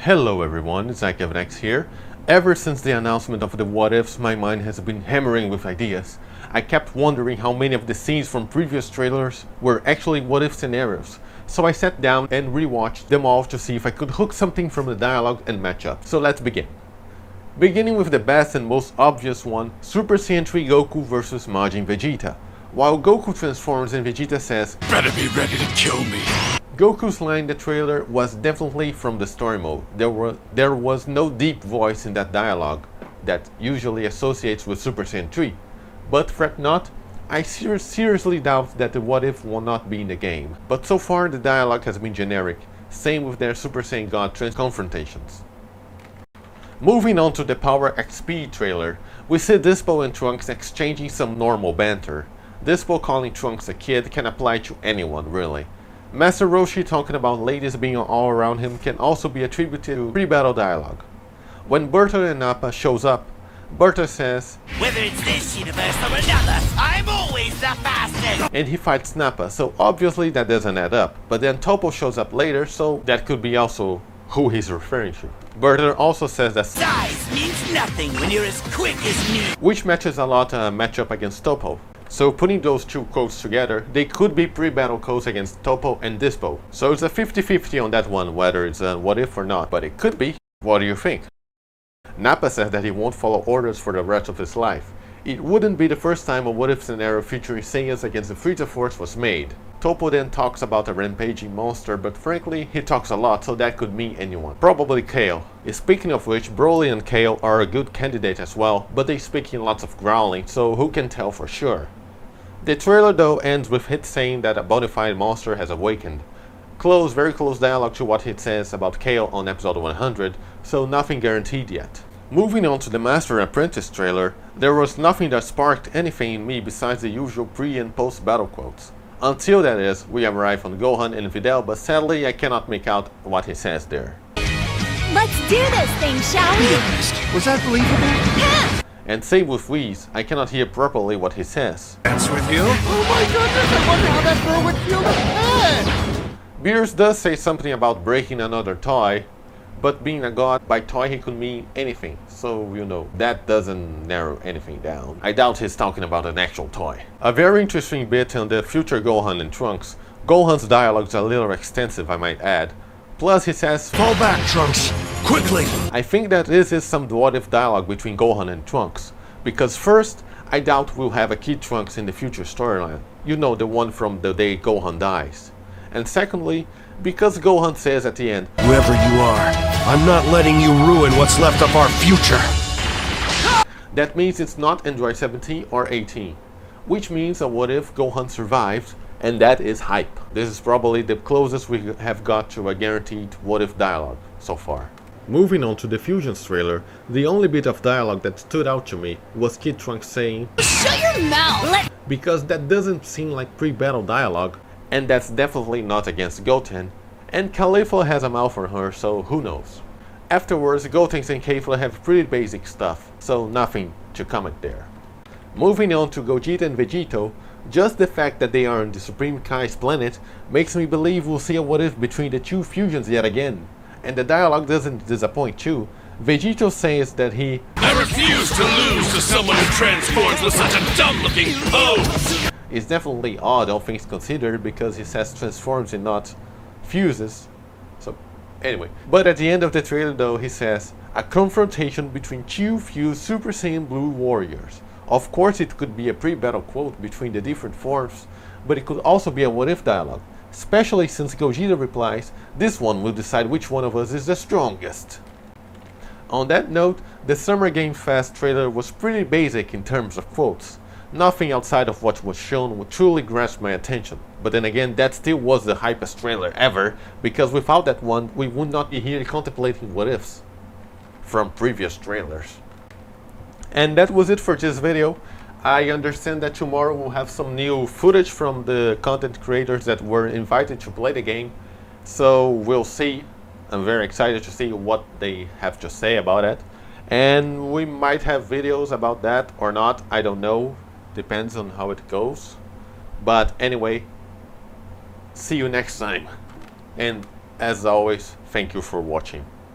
Hello everyone, it's X here. Ever since the announcement of the what ifs, my mind has been hammering with ideas. I kept wondering how many of the scenes from previous trailers were actually what if scenarios. So I sat down and rewatched them all to see if I could hook something from the dialogue and match up. So let's begin. Beginning with the best and most obvious one, Super Saiyan 3 Goku vs Majin Vegeta. While Goku transforms and Vegeta says, "Better be ready to kill me." Goku's line in the trailer was definitely from the story mode. There was no deep voice in that dialogue that usually associates with Super Saiyan 3. But fret not, I seriously doubt that the what if will not be in the game. But so far the dialogue has been generic, same with their Super Saiyan God confrontations. Moving on to the Power XP trailer, we see Dispo and Trunks exchanging some normal banter. Dispo calling Trunks a kid can apply to anyone, really. Master Roshi talking about ladies being all around him can also be attributed to pre-battle dialogue. When Berta and Nappa shows up, Berta says, "Whether it's this universe or another, I'm always the fastest!" And he fights Nappa, so obviously that doesn't add up. But then Toppo shows up later, so that could be also who he's referring to. Berta also says that size means nothing when you're as quick as me, which matches a lot matchup against Toppo. So putting those two quotes together, they could be pre-battle quotes against Toppo and Dispo. So it's a 50-50 on that one, whether it's a what if or not, but it could be. What do you think? Nappa says that he won't follow orders for the rest of his life. It wouldn't be the first time a what if scenario featuring Saiyans against the Frieza Force was made. Toppo then talks about a rampaging monster, but frankly, he talks a lot, so that could mean anyone. Probably Kale. Speaking of which, Broly and Kale are a good candidate as well, but they speak in lots of growling, so who can tell for sure. The trailer though ends with Hit saying that a bona fide monster has awakened. Very close dialogue to what Hit says about Kale on episode 100, so nothing guaranteed yet. Moving on to the Master Apprentice trailer, there was nothing that sparked anything in me besides the usual pre- and post-battle quotes. Until that is, we arrive on Gohan and Videl, but sadly I cannot make out what he says there. Let's do this thing, shall we? Be honest, was that believable? And same with Whis, I cannot hear properly what he says. Dance with you? Oh my goodness, I wonder how that girl would feel the head! Beerus does say something about breaking another toy, but being a god, by toy he could mean anything, so you know, that doesn't narrow anything down. I doubt he's talking about an actual toy. A very interesting bit on the future Gohan and Trunks. Gohan's dialogue is a little extensive, I might add. Plus he says, "Fall back, Trunks! Quickly!" I think that this is some what if dialogue between Gohan and Trunks. Because first, I doubt we'll have a Kid Trunks in the future storyline. You know, the one from the day Gohan dies. And secondly, because Gohan says at the end, "Whoever you are, I'm not letting you ruin what's left of our future." That means it's not Android 17 or 18. Which means a what if Gohan survived, and that is hype. This is probably the closest we have got to a guaranteed what if dialogue so far. Moving on to the Fusions trailer, the only bit of dialogue that stood out to me was Kid Trunks saying, "Shut your mouth!" Because that doesn't seem like pre-battle dialogue, and that's definitely not against Goten, and Caulifla has a mouth on her, so who knows. Afterwards, Gotenks and Caulifla have pretty basic stuff, so nothing to comment there. Moving on to Gogeta and Vegito, just the fact that they are on the Supreme Kai's planet makes me believe we'll see a what if between the two fusions yet again. And the dialogue doesn't disappoint too. Vegito says that he, "I refuse to lose to someone who transforms with such a dumb looking pose." It's definitely odd, all things considered, because he says transforms and not fuses. So anyway, but at the end of the trailer though he says, "A confrontation between two fused Super Saiyan Blue warriors." Of course it could be a pre-battle quote between the different forms, but it could also be a what if dialogue. Especially since Gogeta replies, "This one will decide which one of us is the strongest." On that note, the Summer Game Fest trailer was pretty basic in terms of quotes. Nothing outside of what was shown would truly grasp my attention. But then again, that still was the hypest trailer ever, because without that one, we would not be here contemplating what ifs from previous trailers. And that was it for this video. I understand that tomorrow we'll have some new footage from the content creators that were invited to play the game. So we'll see. I'm very excited to see what they have to say about it. And we might have videos about that or not, I don't know. Depends on how it goes. But anyway, see you next time. And as always, thank you for watching.